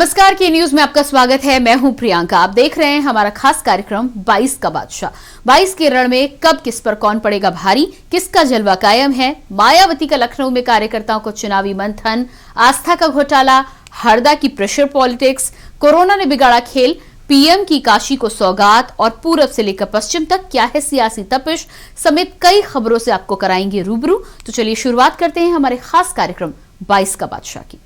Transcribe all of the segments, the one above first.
नमस्कार, के न्यूज में आपका स्वागत है। मैं हूं प्रियंका। आप देख रहे हैं हमारा खास कार्यक्रम 22 का बादशाह। 22 के रण में कब किस पर कौन पड़ेगा भारी, किसका जलवा कायम है, मायावती का लखनऊ में कार्यकर्ताओं को चुनावी मंथन, आस्था का घोटाला, हरदा की प्रेशर पॉलिटिक्स, कोरोना ने बिगाड़ा खेल, पीएम की काशी को सौगात और पूरब से लेकर पश्चिम तक क्या है सियासी तपिश समेत कई खबरों से आपको कराएंगे रूबरू। तो चलिए शुरुआत करते हैं हमारे खास कार्यक्रम 22 का बादशाह की।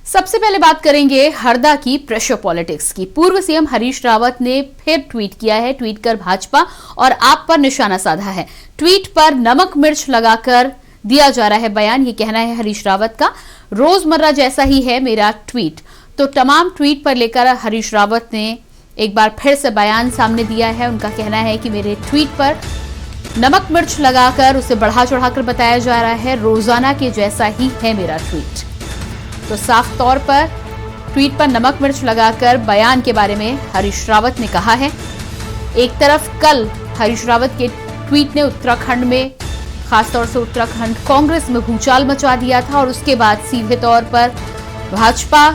सबसे पहले बात करेंगे हरदा की प्रेशर पॉलिटिक्स की। पूर्व सीएम हरीश रावत ने फिर ट्वीट किया है। ट्वीट कर भाजपा और आप पर निशाना साधा है। ट्वीट पर नमक मिर्च लगाकर दिया जा रहा है बयान। ये कहना है हरीश रावत का। रोजमर्रा जैसा ही है मेरा ट्वीट। तो तमाम ट्वीट पर लेकर हरीश रावत ने एक बार फिर से बयान सामने दिया है। उनका कहना है कि मेरे ट्वीट पर नमक मिर्च लगाकर उसे बढ़ा चढ़ाकर बताया जा रहा है। रोजाना के जैसा ही है मेरा ट्वीट। तो साफ तौर पर ट्वीट पर नमक मिर्च लगाकर बयान के बारे में हरीश रावत ने कहा है। एक तरफ कल हरीश रावत के ट्वीट ने उत्तराखंड में, खासतौर से उत्तराखंड कांग्रेस में भूचाल मचा दिया था और उसके बाद सीधे तौर पर भाजपा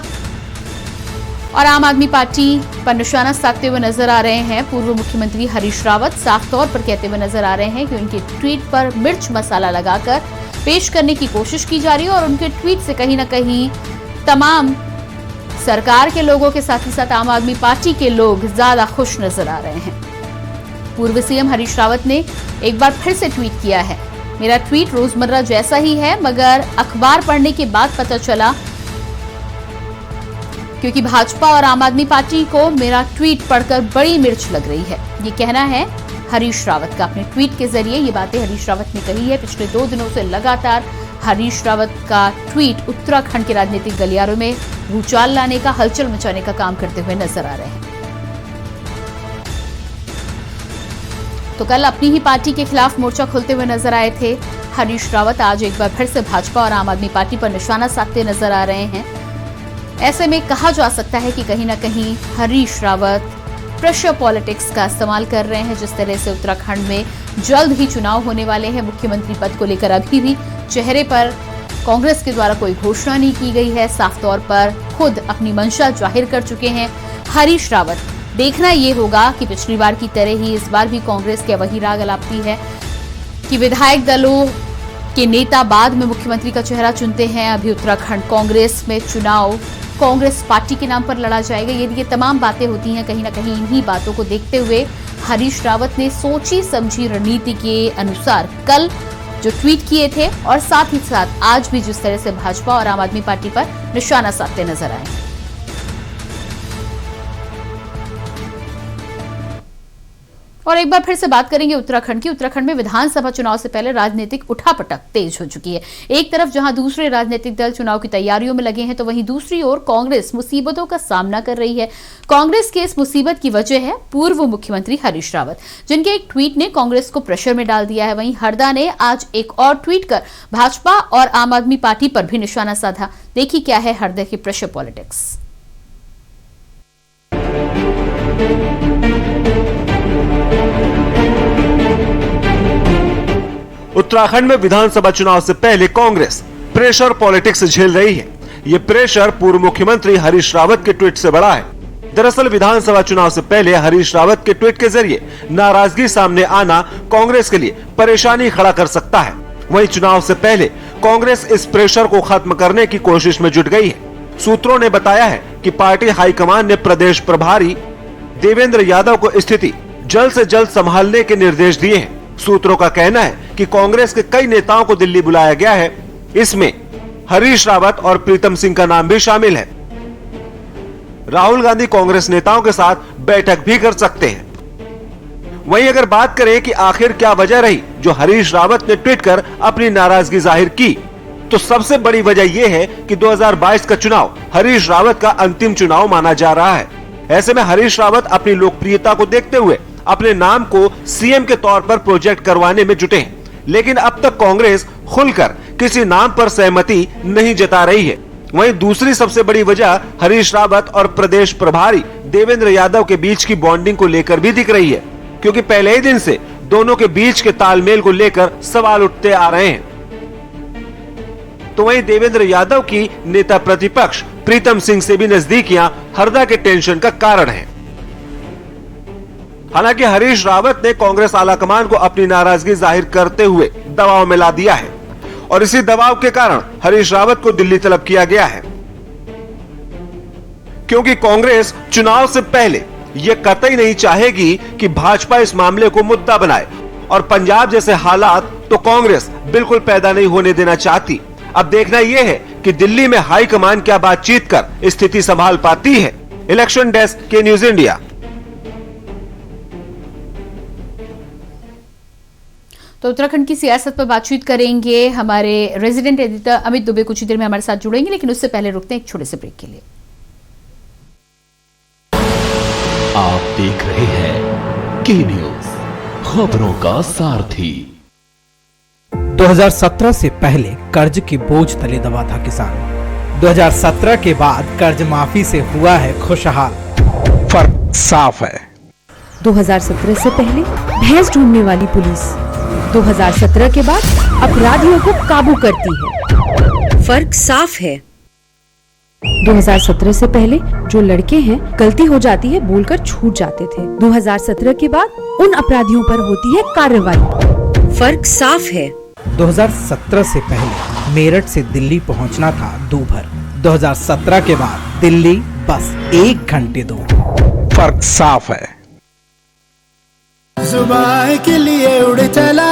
और आम आदमी पार्टी पर निशाना साधते हुए नजर आ रहे हैं। पूर्व मुख्यमंत्री हरीश रावत साफ तौर पर कहते हुए नजर आ रहे हैं कि उनके ट्वीट पर मिर्च मसाला लगाकर पेश करने की कोशिश की जा रही है और उनके ट्वीट से कहीं ना कहीं तमाम सरकार के लोगों के साथ ही साथ आम आदमी पार्टी के लोग ज्यादा खुश नजर आ रहे हैं। पूर्व सीएम हरीश रावत ने एक बार फिर से ट्वीट किया है। मेरा ट्वीट रोजमर्रा जैसा ही है, मगर अखबार पढ़ने के बाद पता चला क्योंकि भाजपा और आम आदमी पार्टी को मेरा ट्वीट पढ़कर बड़ी मिर्च लग रही है। ये कहना है हरीश रावत का। अपने ट्वीट के जरिए ये बातें हरीश रावत ने कही है। पिछले 2 दिनों से लगातार हरीश रावत का ट्वीट उत्तराखंड के राजनीतिक गलियारों में भूचाल लाने का, हलचल मचाने का काम करते हुए नजर आ रहे हैं। तो कल अपनी ही पार्टी के खिलाफ मोर्चा खोलते हुए नजर आए थे हरीश रावत। आज एक बार फिर से भाजपा और आम आदमी पार्टी पर निशाना साधते नजर आ रहे हैं। ऐसे में कहा जा सकता है कि कहीं ना कहीं हरीश रावत प्रेशर पॉलिटिक्स का इस्तेमाल कर रहे हैं। जिस तरह से उत्तराखंड में जल्द ही चुनाव होने वाले हैं, मुख्यमंत्री पद को लेकर अभी भी चेहरे पर कांग्रेस के द्वारा कोई घोषणा नहीं की गई है। साफ तौर पर खुद अपनी मंशा जाहिर कर चुके हैं हरीश रावत। देखना ये होगा कि पिछली बार की तरह ही इस बार भी कांग्रेस के वही राग अलापती है कि विधायक दलों के नेता बाद में मुख्यमंत्री का चेहरा चुनते हैं। अभी उत्तराखंड कांग्रेस में चुनाव कांग्रेस पार्टी के नाम पर लड़ा जाएगा। ये तमाम बातें होती हैं। कहीं ना कहीं इन्हीं बातों को देखते हुए हरीश रावत ने सोची समझी रणनीति के अनुसार कल जो ट्वीट किए थे और साथ ही साथ आज भी जिस तरह से भाजपा और आम आदमी पार्टी पर निशाना साधते नजर आए। और एक बार फिर से बात करेंगे उत्तराखंड की। उत्तराखंड में विधानसभा चुनाव से पहले राजनीतिक उठापटक तेज हो चुकी है। एक तरफ जहां दूसरे राजनीतिक दल चुनाव की तैयारियों में लगे हैं, तो वहीं दूसरी ओर कांग्रेस मुसीबतों का सामना कर रही है। कांग्रेस की इस मुसीबत की वजह है पूर्व मुख्यमंत्री हरीश रावत, जिनके एक ट्वीट ने कांग्रेस को प्रेशर में डाल दिया है। वहीं हरदा ने आज एक और ट्वीट कर भाजपा और आम आदमी पार्टी पर भी निशाना साधा। देखिए क्या है हरदा की प्रेशर पॉलिटिक्स। उत्तराखंड में विधानसभा चुनाव से पहले कांग्रेस प्रेशर पॉलिटिक्स झेल रही है। ये प्रेशर पूर्व मुख्यमंत्री हरीश रावत के ट्वीट से बढ़ा है। दरअसल विधानसभा चुनाव से पहले हरीश रावत के ट्वीट के जरिए नाराजगी सामने आना कांग्रेस के लिए परेशानी खड़ा कर सकता है। वहीं चुनाव से पहले कांग्रेस इस प्रेशर को खत्म करने की कोशिश में जुट गई है। सूत्रों ने बताया है कि पार्टी हाईकमान ने प्रदेश प्रभारी देवेंद्र यादव को स्थिति जल्द से जल्द संभालने के निर्देश दिए हैं। सूत्रों का कहना है कि कांग्रेस के कई नेताओं को दिल्ली बुलाया गया है। इसमें हरीश रावत और प्रीतम सिंह का नाम भी शामिल है। राहुल गांधी कांग्रेस नेताओं के साथ बैठक भी कर सकते हैं। वहीं अगर बात करें कि आखिर क्या वजह रही जो हरीश रावत ने ट्वीट कर अपनी नाराजगी जाहिर की, तो सबसे बड़ी वजह यह है कि 2022 का चुनाव हरीश रावत का अंतिम चुनाव माना जा रहा है। ऐसे में हरीश रावत अपनी लोकप्रियता को देखते हुए अपने नाम को सीएम के तौर पर प्रोजेक्ट करवाने में जुटे हैं। लेकिन अब तक कांग्रेस खुलकर किसी नाम पर सहमति नहीं जता रही है। वहीं दूसरी सबसे बड़ी वजह हरीश रावत और प्रदेश प्रभारी देवेंद्र यादव के बीच की बॉन्डिंग को लेकर भी दिख रही है, क्योंकि पहले ही दिन से दोनों के बीच के तालमेल को लेकर सवाल उठते आ रहे हैं। तो वहीं देवेंद्र यादव की नेता प्रतिपक्ष प्रीतम सिंह से भी नजदीकियां हरदा के टेंशन का कारण है। हालांकि हरीश रावत ने कांग्रेस आलाकमान को अपनी नाराजगी जाहिर करते हुए दबाव में ला दिया है और इसी दबाव के कारण हरीश रावत को दिल्ली तलब किया गया है, क्योंकि कांग्रेस चुनाव से पहले यह कतई नहीं चाहेगी कि भाजपा इस मामले को मुद्दा बनाए और पंजाब जैसे हालात तो कांग्रेस बिल्कुल पैदा नहीं होने देना चाहती। अब देखना यह है कि दिल्ली में हाईकमान क्या बातचीत कर स्थिति संभाल पाती है। इलेक्शन डेस्क के न्यूज इंडिया। तो उत्तराखंड की सियासत पर बातचीत करेंगे हमारे रेजिडेंट एडिटर अमित दुबे कुछ ही देर में हमारे साथ जुड़ेंगे, लेकिन उससे पहले रुकते हैं एक छोटे से ब्रेक के लिए। आप देख रहे हैं के न्यूज, खबरों का सारथी। 2017 से पहले कर्ज के बोझ तले दबा था किसान। 2017 के बाद कर्ज माफी से हुआ है खुशहाल। फर्क साफ है। 2017 से पहले भैंस ढूंढने वाली पुलिस 2017 के बाद अपराधियों को काबू करती है। फर्क साफ है। 2017 से पहले जो लड़के हैं गलती हो जाती है बोलकर छूट जाते थे। 2017 के बाद उन अपराधियों पर होती है कार्रवाई। फर्क साफ है। 2017 से पहले मेरठ से दिल्ली पहुंचना था दूभर। 2017 के बाद दिल्ली बस 1 घंटे दूर। फर्क साफ है। जुबान के लिए उड़ चला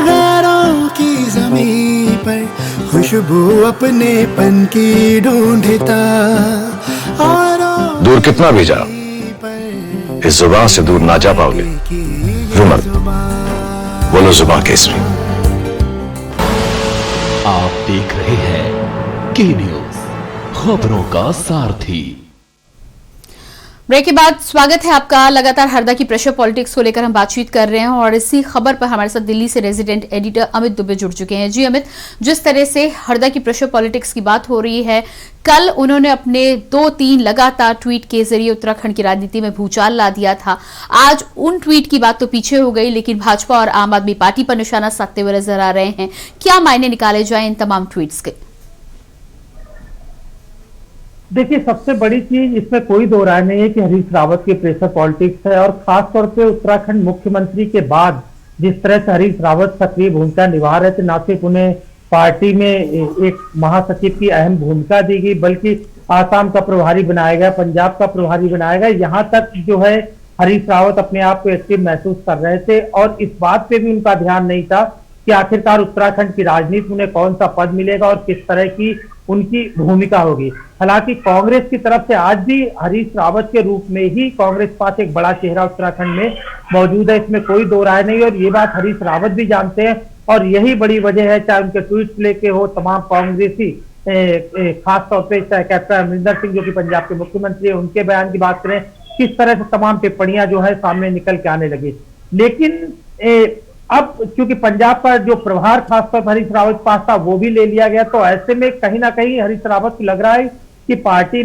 गैरों की ज़मीं पर, खुशबू अपने पन की ढूंढता और दूर कितना भी जाओ इस जुबान से दूर ना जा पाओगे। रुमर बोलो जुबान केसरी। आप देख रहे हैं के न्यूज, खबरों का सारथी। ब्रेक के बाद स्वागत है आपका। लगातार हरदा की प्रेशर पॉलिटिक्स को लेकर हम बातचीत कर रहे हैं और इसी खबर पर हमारे साथ दिल्ली से रेजिडेंट एडिटर अमित दुबे जुड़ चुके हैं। जी अमित, जिस तरह से हरदा की प्रेशर पॉलिटिक्स की बात हो रही है, कल उन्होंने अपने 2-3 लगातार ट्वीट के जरिए उत्तराखंड की राजनीति में भूचाल ला दिया था। आज उन ट्वीट की बात तो पीछे हो गई, लेकिन भाजपा और आम आदमी पार्टी पर निशाना साधते हुए नजर आ रहे हैं। क्या मायने निकाले जाए इन तमाम ट्वीट्स के? देखिए, सबसे बड़ी चीज इसमें कोई दो राय नहीं है कि हरीश रावत की प्रेशर पॉलिटिक्स है और खासतौर पे उत्तराखंड मुख्यमंत्री के बाद जिस तरह से हरीश रावत सक्रिय भूमिका निभा रहे थे, न सिर्फ उन्हें पार्टी में एक महासचिव की अहम भूमिका दी गई बल्कि आसाम का प्रभारी बनाया गया, पंजाब का प्रभारी बनाया गया। यहाँ तक जो है हरीश रावत अपने आप को एक्टिव महसूस कर रहे थे और इस बात पे भी उनका ध्यान नहीं था कि आखिरकार उत्तराखंड की राजनीति उन्हें कौन सा पद मिलेगा और किस तरह की उनकी भूमिका होगी। हालांकि कांग्रेस की तरफ से आज भी हरीश रावत के रूप में ही कांग्रेस पास एक बड़ा चेहरा उत्तराखंड में मौजूद है, इसमें कोई दो राय नहीं। और ये बात हरीश रावत भी जानते हैं और यही बड़ी वजह है, चाहे उनके ट्वीट लेके हो, तमाम कांग्रेसी खासतौर पर चाहे कैप्टन अमरिंदर सिंह जो कि पंजाब के मुख्यमंत्री है, उनके बयान की बात करें, किस तरह से तमाम टिप्पणियां जो है सामने निकल के आने लगी। लेकिन अब क्योंकि पंजाब का जो प्रभार खासतौर पर हरीश रावत के पास था वो भी ले लिया गया, तो ऐसे में कहीं ना कहीं हरीश रावत को लग रहा है कि पार्टी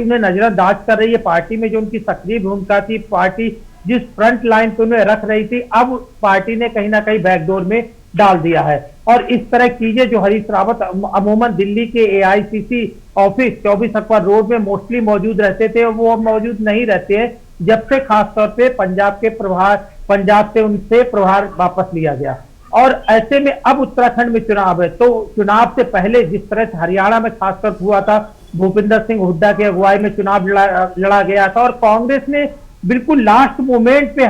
उन्हें नजरअंदाज कर रही है। पार्टी में जो उनकी सक्रिय भूमिका थी, पार्टी जिस फ्रंट लाइन पे उन्हें रख रही थी, अब पार्टी ने कहीं ना कहीं बैकडोर में डाल दिया है। और इस तरह चीजें जो हरीश रावत अमूमन दिल्ली के AICC ऑफिस 24 अकबर रोड में मोस्टली मौजूद रहते थे, वो मौजूद नहीं रहते हैं जब से खासतौर पे पंजाब से उनसे प्रभार वापस लिया गया। और ऐसे में अब उत्तराखंड में चुनाव है, तो चुनाव से पहले जिस तरह से हरियाणा में खासकर हुआ था, भूपिंदर सिंह हुड्डा की अगुवाई में चुनाव लड़ा गया था और कांग्रेस ने बिल्कुल लास्ट मोमेंट पे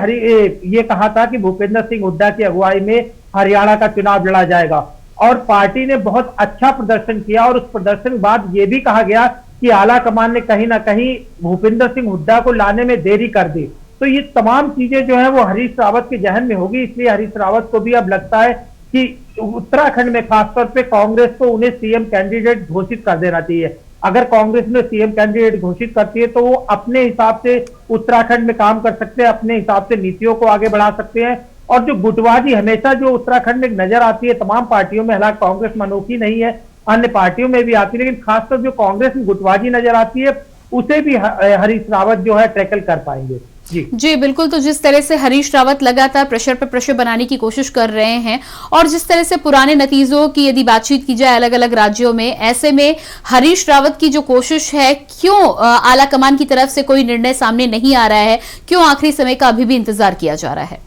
ये कहा था कि भूपिंदर सिंह हुड्डा की अगुवाई में हरियाणा का चुनाव लड़ा जाएगा और पार्टी ने बहुत अच्छा प्रदर्शन किया और उस प्रदर्शन के बाद ये भी कहा गया कि आला कमान ने कहीं ना कहीं भूपिंदर सिंह हुड्डा को लाने में देरी कर दी। तो ये तमाम चीजें जो है वो हरीश रावत के जहन में होगी, इसलिए हरीश रावत को भी अब लगता है कि उत्तराखंड में खासतौर पे कांग्रेस को उन्हें सीएम कैंडिडेट घोषित कर देना चाहिए। अगर कांग्रेस में सीएम कैंडिडेट घोषित करती है तो वो अपने हिसाब से उत्तराखंड में काम कर सकते हैं, अपने हिसाब से नीतियों को आगे बढ़ा सकते हैं। और जो गुटबाजी हमेशा जो उत्तराखंड में नजर आती है तमाम पार्टियों में, हालांकि कांग्रेस में अनोखी नहीं है, अन्य पार्टियों में भी आती है, लेकिन खासकर जो कांग्रेस में गुटबाजी नजर आती है उसे भी हरीश रावत जो है टैकल कर पाएंगे। जी बिल्कुल। तो जिस तरह से हरीश रावत लगातार प्रेशर पर प्रेशर बनाने की कोशिश कर रहे हैं और जिस तरह से पुराने नतीजों की यदि बातचीत की जाए अलग अलग राज्यों में, ऐसे में हरीश रावत की जो कोशिश है, क्यों आला कमान की तरफ से कोई निर्णय सामने नहीं आ रहा है, क्यों आखिरी समय का अभी भी इंतजार किया जा रहा है?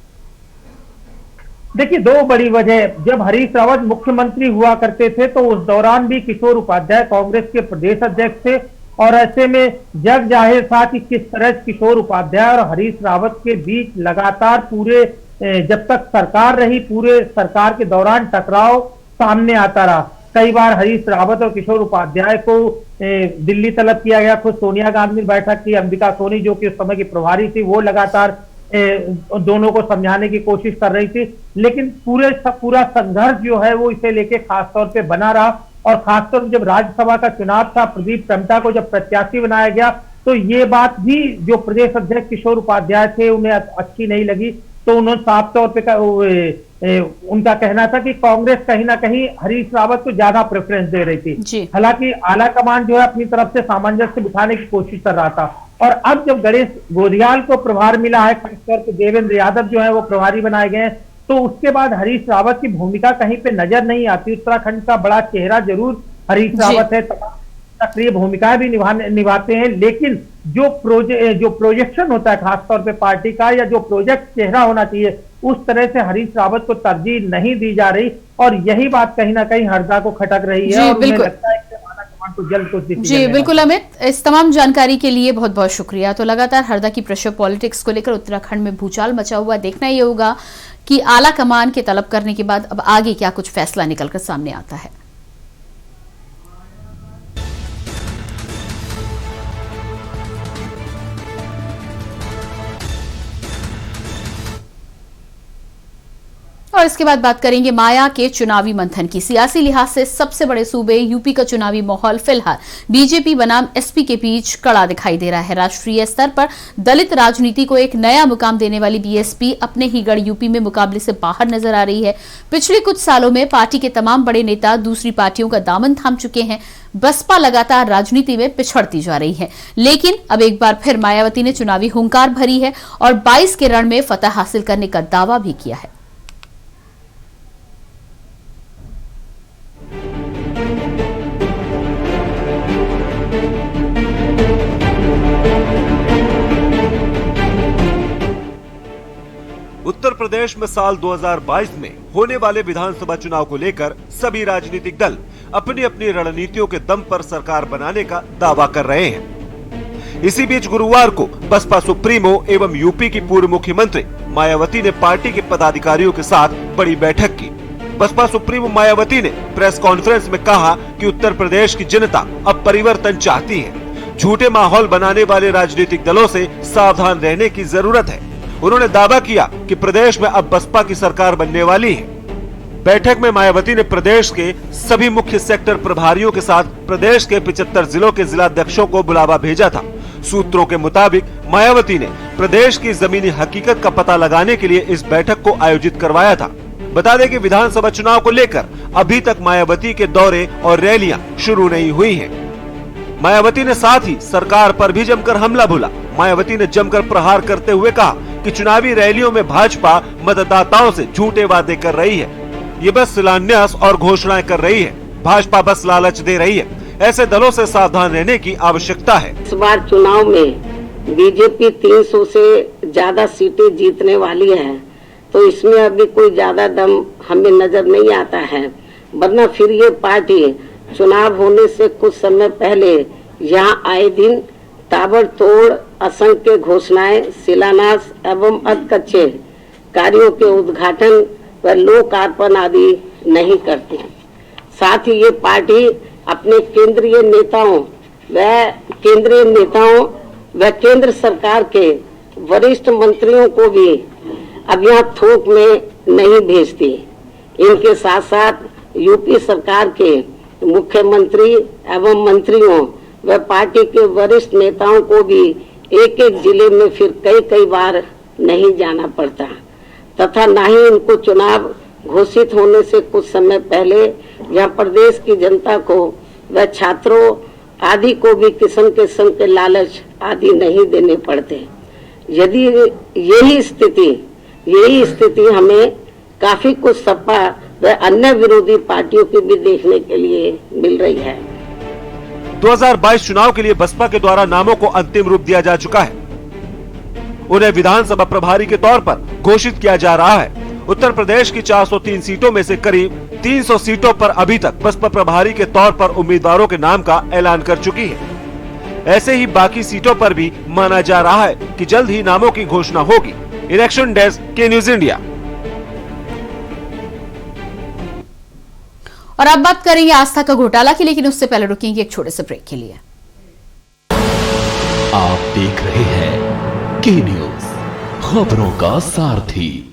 देखिए, दो बड़ी वजह। जब हरीश रावत मुख्यमंत्री हुआ करते थे तो उस दौरान भी किशोर उपाध्याय कांग्रेस के प्रदेश अध्यक्ष थे, और ऐसे में जग जाहिर था कि किस तरह किशोर उपाध्याय और हरीश रावत के बीच लगातार पूरे जब तक सरकार रही, पूरे सरकार के दौरान टकराव सामने आता रहा। कई बार हरीश रावत और किशोर उपाध्याय को दिल्ली तलब किया गया। खुद सोनिया गांधी ने बैठक की, अंबिका सोनी जो कि उस समय की प्रभारी थी वो लगातार दोनों को समझाने की कोशिश कर रही थी, लेकिन पूरा संघर्ष जो है वो इसे लेके खासतौर पे बना रहा। और खासतौर पर जब राज्यसभा का चुनाव था, प्रदीप टम्टा को जब प्रत्याशी बनाया गया तो ये बात भी जो प्रदेश अध्यक्ष किशोर उपाध्याय थे उन्हें अच्छी नहीं लगी। तो उन्होंने साफ तौर पे उनका कहना था कि कांग्रेस कहीं ना कहीं हरीश रावत को ज्यादा प्रेफरेंस दे रही थी। हालांकि आला कमान जो है अपनी तरफ से सामंजस्य बिठाने की कोशिश कर रहा था। और अब जब गणेश गोदियाल को प्रभार मिला है, खासतौर पर देवेंद्र यादव जो है वो प्रभारी बनाए गए हैं, तो उसके बाद हरीश रावत की भूमिका कहीं पे नजर नहीं आती। उत्तराखंड का बड़ा चेहरा जरूर हरीश रावत है, सक्रिय भूमिकाएं भी निभाते हैं, लेकिन जो प्रोजेक्शन होता है खासतौर पे पार्टी का, या जो प्रोजेक्ट चेहरा होना चाहिए, उस तरह से हरीश रावत को तरजीह नहीं दी जा रही। और यही बात कहीं ना कहीं हरदा को खटक रही है। और मुझे लगता है तो जल्द कुछ जी बिल्कुल अमित, इस तमाम जानकारी के लिए बहुत बहुत शुक्रिया। तो लगातार हरदा की प्रेशर पॉलिटिक्स को लेकर उत्तराखंड में भूचाल मचा हुआ, देखना ये होगा कि आला कमान के तलब करने के बाद अब आगे क्या कुछ फैसला निकलकर सामने आता है। और इसके बाद बात करेंगे माया के चुनावी मंथन की। सियासी लिहाज से सबसे बड़े सूबे यूपी का चुनावी माहौल फिलहाल बीजेपी बनाम एसपी के बीच कड़ा दिखाई दे रहा है। राष्ट्रीय स्तर पर दलित राजनीति को एक नया मुकाम देने वाली बीएसपी अपने ही गढ़ यूपी में मुकाबले से बाहर नजर आ रही है। पिछले कुछ सालों में पार्टी के तमाम बड़े नेता दूसरी पार्टियों का दामन थाम चुके हैं। बसपा लगातार राजनीति में पिछड़ती जा रही है, लेकिन अब एक बार फिर मायावती ने चुनावी हुंकार भरी है और 22 के रण में फतह हासिल करने का दावा भी किया है। उत्तर प्रदेश में साल 2022 में होने वाले विधानसभा चुनाव को लेकर सभी राजनीतिक दल अपनी अपनी रणनीतियों के दम पर सरकार बनाने का दावा कर रहे हैं। इसी बीच गुरुवार को बसपा सुप्रीमो एवं यूपी की पूर्व मुख्यमंत्री मायावती ने पार्टी के पदाधिकारियों के साथ बड़ी बैठक की। बसपा सुप्रीमो मायावती ने प्रेस कॉन्फ्रेंस में कहा कि उत्तर प्रदेश की जनता अब परिवर्तन चाहती है। झूठे माहौल बनाने वाले राजनीतिक दलों से सावधान रहने की जरूरत है। उन्होंने दावा किया कि प्रदेश में अब बसपा की सरकार बनने वाली है। बैठक में मायावती ने प्रदेश के सभी मुख्य सेक्टर प्रभारियों के साथ प्रदेश के 75 जिलों के जिलाध्यक्षों को बुलावा भेजा था। सूत्रों के मुताबिक मायावती ने प्रदेश की जमीनी हकीकत का पता लगाने के लिए इस बैठक को आयोजित करवाया था। बता दें कि विधानसभा चुनाव को लेकर अभी तक मायावती के दौरे और रैलियां शुरू नहीं हुई हैं। मायावती ने साथ ही सरकार पर भी जमकर हमला बोला। मायावती ने जमकर प्रहार करते हुए कहा कि चुनावी रैलियों में भाजपा मतदाताओं से झूठे वादे कर रही है। ये बस शिलान्यास और घोषणाएं कर रही है। भाजपा बस लालच दे रही है। ऐसे दलों से सावधान रहने की आवश्यकता है। इस बार चुनाव में बीजेपी 300 से ज्यादा सीटें जीतने वाली है, तो इसमें अभी कोई ज्यादा दम हमें नजर नहीं आता है। वरना फिर ये पार्टी चुनाव होने से कुछ समय पहले यहाँ आए दिन ताबड़तोड़ असंख्य घोषणाएं, शिलान्यास एवं अधकच्चे कार्यों के उद्घाटन व लोकार्पण आदि नहीं करती। साथ ही ये पार्टी अपने केंद्रीय नेताओं व केंद्र सरकार के वरिष्ठ मंत्रियों को भी अब यहाँ थोक में नहीं भेजती। इनके साथ साथ यूपी सरकार के मुख्यमंत्री एवं मंत्रियों व पार्टी के वरिष्ठ नेताओं को भी एक एक जिले में फिर कई बार नहीं जाना पड़ता, तथा न ही इनको चुनाव घोषित होने से कुछ समय पहले यहाँ प्रदेश की जनता को व छात्रों आदि को भी किस्म के लालच आदि नहीं देने पड़ते। यदि यही स्थिति हमें काफी कुछ सपा व अन्य विरोधी पार्टियों की भी देखने के लिए मिल रही है। 2022 चुनाव के लिए बसपा के द्वारा नामों को अंतिम रूप दिया जा चुका है। उन्हें विधानसभा प्रभारी के तौर पर घोषित किया जा रहा है। उत्तर प्रदेश की 403 सीटों में से करीब 300 सीटों पर अभी तक बसपा प्रभारी के तौर पर उम्मीदवारों के नाम का ऐलान कर चुकी है। ऐसे ही बाकी सीटों पर भी माना जा रहा है कि जल्द ही नामों की घोषणा होगी। इलेक्शन डेस्क के न्यूज इंडिया। और अब बात करेंगे आस्था का घोटाला की, लेकिन उससे पहले रुकेंगे एक छोटे से ब्रेक के लिए। आप देख रहे हैं के न्यूज, खबरों का सारथी।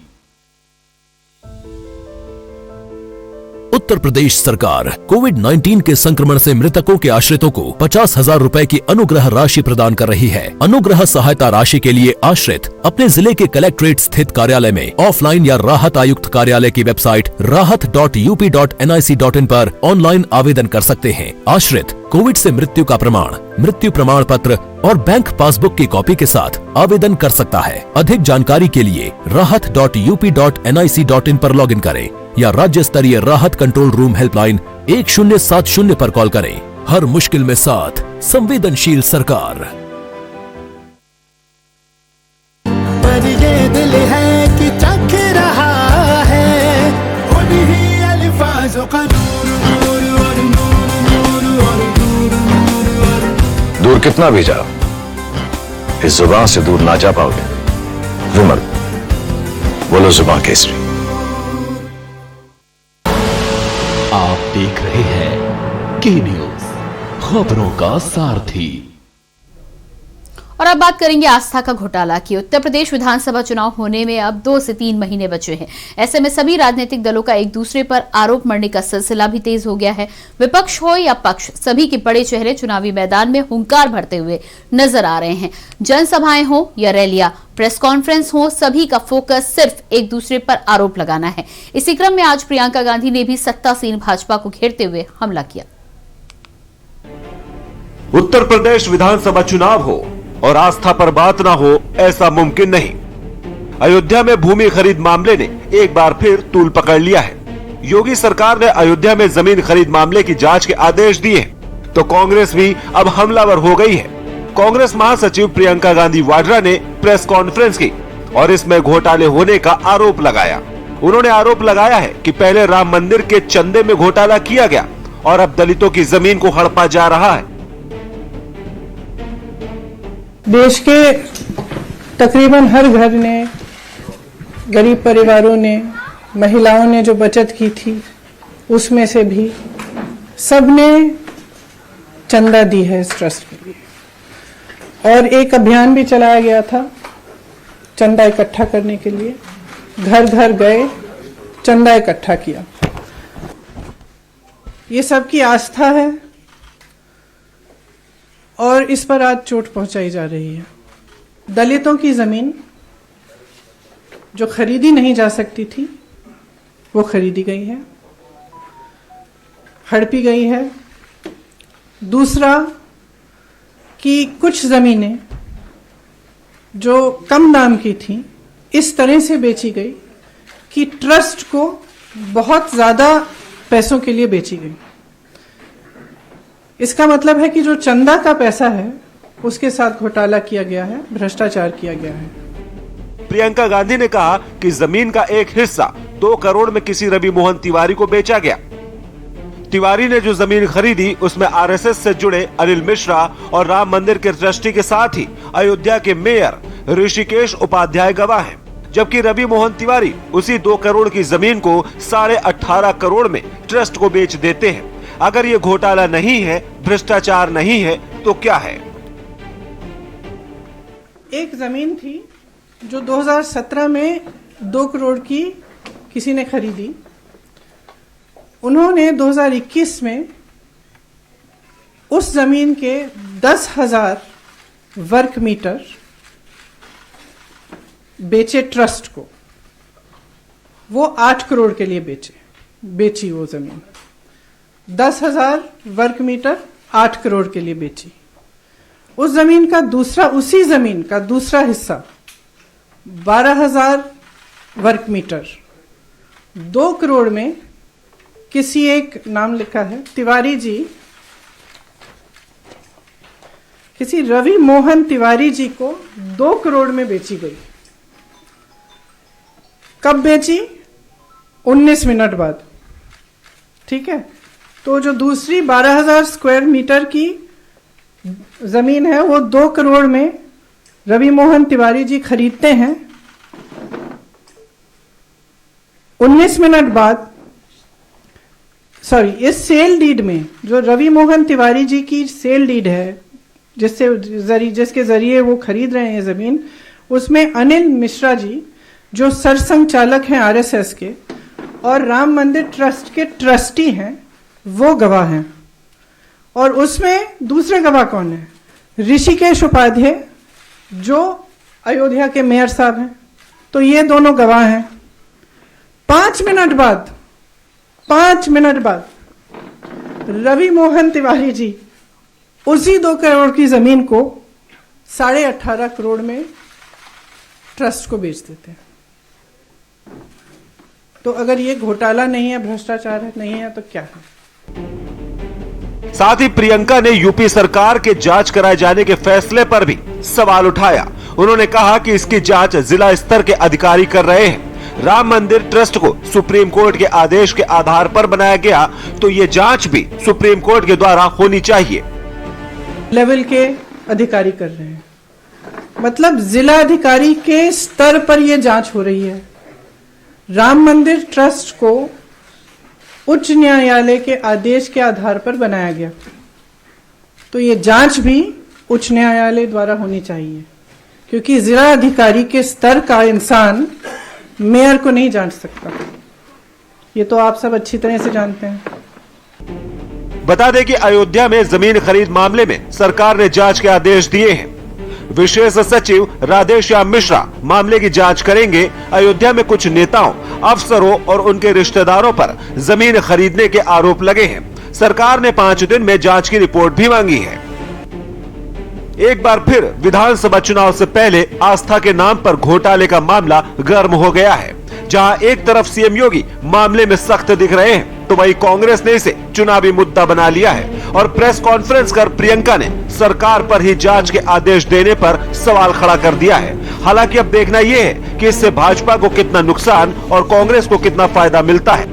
उत्तर प्रदेश सरकार कोविड-19 के संक्रमण से मृतकों के आश्रितों को 50,000 रुपए की अनुग्रह राशि प्रदान कर रही है। अनुग्रह सहायता राशि के लिए आश्रित अपने जिले के कलेक्ट्रेट स्थित कार्यालय में ऑफलाइन या राहत आयुक्त कार्यालय की वेबसाइट rahat.up.nic.in पर ऑनलाइन आवेदन कर सकते हैं। आश्रित कोविड से मृत्यु का प्रमाण, मृत्यु प्रमाण पत्र और बैंक पासबुक की कॉपी के साथ आवेदन कर सकता है। अधिक जानकारी के लिए rahat.up.nic.in पर लॉगिन करें या राज्य स्तरीय राहत कंट्रोल रूम हेल्पलाइन 1070 पर कॉल करें। हर मुश्किल में साथ, संवेदनशील सरकार। पर ये दिल है कि चख रहा है उन्हीं अल्फाजों का दूर कितना भी जाओ, इस जुबान से दूर ना जा पाओगे। विमल, बोलो जुबान केसरी। आप देख रहे हैं के न्यूज, खबरों का सारथी। और अब बात करेंगे आस्था का घोटाला की। उत्तर प्रदेश विधानसभा चुनाव होने में अब 2 से 3 महीने बचे हैं। ऐसे में सभी राजनीतिक दलों का एक दूसरे पर आरोप मढ़ने का सिलसिला भी तेज हो गया है। विपक्ष हो या पक्ष, सभी के बड़े चेहरे चुनावी मैदान में हुंकार भरते हुए नजर आ रहे हैं। जनसभाएं हो या रैलियां, प्रेस कॉन्फ्रेंस हो, सभी का फोकस सिर्फ एक दूसरे पर आरोप लगाना है। इसी क्रम में आज प्रियंका गांधी ने भी सत्तासीन भाजपा को घेरते हुए हमला किया। उत्तर प्रदेश विधानसभा चुनाव हो और आस्था पर बात ना हो, ऐसा मुमकिन नहीं। अयोध्या में भूमि खरीद मामले ने एक बार फिर तूल पकड़ लिया है। योगी सरकार ने अयोध्या में जमीन खरीद मामले की जांच के आदेश दिए हैं, तो कांग्रेस भी अब हमलावर हो गई है। कांग्रेस महासचिव प्रियंका गांधी वाड्रा ने प्रेस कॉन्फ्रेंस की और इसमें घोटाले होने का आरोप लगाया। उन्होंने आरोप लगाया है कि पहले राम मंदिर के चंदे में घोटाला किया गया और अब दलितों की जमीन को हड़पा जा रहा है। देश के तकरीबन हर घर ने, गरीब परिवारों ने, महिलाओं ने जो बचत की थी उसमें से भी सबने चंदा दी है इस ट्रस्ट के लिए। और एक अभियान भी चलाया गया था चंदा इकट्ठा करने के लिए। घर घर गए, चंदा इकट्ठा किया। ये सबकी आस्था है और इस पर आज चोट पहुंचाई जा रही है। दलितों की जमीन जो खरीदी नहीं जा सकती थी वो खरीदी गई है, हड़पी गई है। दूसरा कि कुछ जमीनें जो कम दाम की थी इस तरह से बेची गई कि ट्रस्ट को बहुत ज्यादा पैसों के लिए बेची गई। इसका मतलब है कि जो चंदा का पैसा है उसके साथ घोटाला किया गया है, भ्रष्टाचार किया गया है। प्रियंका गांधी ने कहा कि जमीन का एक हिस्सा 2 करोड़ में किसी रवि मोहन तिवारी को बेचा गया। तिवारी ने जो जमीन खरीदी उसमें आरएसएस से जुड़े अनिल मिश्रा और राम मंदिर के ट्रस्टी के साथ ही अयोध्या के मेयर ऋषिकेश उपाध्याय गवाह हैं, जबकि रवि मोहन तिवारी उसी 2 करोड़ की जमीन को 18.5 करोड़ में ट्रस्ट को बेच देते हैं। अगर ये घोटाला नहीं है, भ्रष्टाचार नहीं है, तो क्या है? एक जमीन थी जो 2017 में 2 करोड़ की किसी ने खरीदी। उन्होंने 2021 में उस जमीन के 10,000 वर्ग मीटर बेचे ट्रस्ट को। वो 8 करोड़ के लिए बेची वो जमीन। 10,000 वर्ग मीटर 8 करोड़ के लिए बेची। उस जमीन का उसी जमीन का दूसरा हिस्सा 12,000 वर्ग मीटर। 2 करोड़ में किसी एक नाम लिखा है तिवारी जी, किसी रवि मोहन तिवारी जी को 2 करोड़ में बेची गई। कब बेची? 19 मिनट बाद। ठीक है, तो जो दूसरी 12,000 स्क्वायर मीटर की जमीन है वो 2 करोड़ में रवि मोहन तिवारी जी खरीदते हैं। 19 मिनट बाद, सॉरी, इस सेल डीड में जो रवि मोहन तिवारी जी की सेल डीड है, जिसके जरिए वो खरीद रहे हैं ये जमीन, उसमें अनिल मिश्रा जी जो सरसंघचालक हैं आरएसएस के और राम मंदिर ट्रस्ट के ट्रस्टी हैं, वो गवाह हैं। और उसमें दूसरे गवाह कौन है? ऋषिकेश उपाध्याय जो अयोध्या के मेयर साहब हैं। तो ये दोनों गवाह हैं। 5 मिनट बाद रवि मोहन तिवारी जी उसी 2 करोड़ की जमीन को 18.5 करोड़ में ट्रस्ट को बेच देते हैं। तो अगर ये घोटाला नहीं है, भ्रष्टाचार है, नहीं है, तो क्या है? साथ ही प्रियंका ने यूपी सरकार के जांच कराए जाने के फैसले पर भी सवाल उठाया। उन्होंने कहा कि इसकी जांच जिला स्तर के अधिकारी कर रहे हैं। राम मंदिर ट्रस्ट को सुप्रीम कोर्ट के आदेश के आधार पर बनाया गया, तो ये जांच भी सुप्रीम कोर्ट के द्वारा होनी चाहिए। लेवल के अधिकारी कर रहे हैं, मतलब जिला अधिकारी के स्तर पर यह जांच हो रही है। राम मंदिर ट्रस्ट को उच्च न्यायालय के आदेश के आधार पर बनाया गया, तो ये जांच भी उच्च न्यायालय द्वारा होनी चाहिए, क्योंकि जिला अधिकारी के स्तर का इंसान मेयर को नहीं जांच सकता। ये तो आप सब अच्छी तरह से जानते हैं। बता दें कि अयोध्या में जमीन खरीद मामले में सरकार ने जांच के आदेश दिए हैं। विशेष सचिव राधेश्याम मिश्रा मामले की जांच करेंगे। अयोध्या में कुछ नेताओं, अफसरों और उनके रिश्तेदारों पर जमीन खरीदने के आरोप लगे हैं। सरकार ने 5 दिन में जांच की रिपोर्ट भी मांगी है। एक बार फिर विधानसभा चुनाव से पहले आस्था के नाम पर घोटाले का मामला गर्म हो गया है। जहां एक तरफ सीएम योगी मामले में सख्त दिख रहे हैं, तो वहीं कांग्रेस ने इसे चुनावी मुद्दा बना लिया है और प्रेस कॉन्फ्रेंस कर प्रियंका ने सरकार पर ही जांच के आदेश देने पर सवाल खड़ा कर दिया है। हालांकि अब देखना यह है कि इससे भाजपा को कितना नुकसान और कांग्रेस को कितना फायदा मिलता है।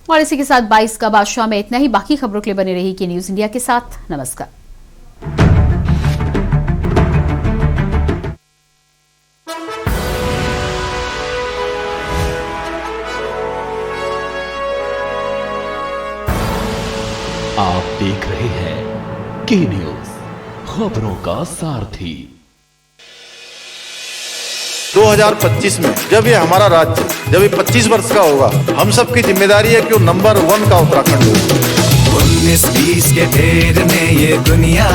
और इसी के साथ 22 का बादशाह में इतना ही। बाकी खबरों के लिए बने रही के न्यूज इंडिया के साथ। नमस्कार। आप देख रहे हैं के न्यूज, खबरों का सारथी। 2025 में जब ये हमारा राज्य जब ये 25 वर्ष का होगा, हम सबकी जिम्मेदारी है कि वो नंबर 1 का उत्तराखंड हो। 19-20 के फेर में ये दुनिया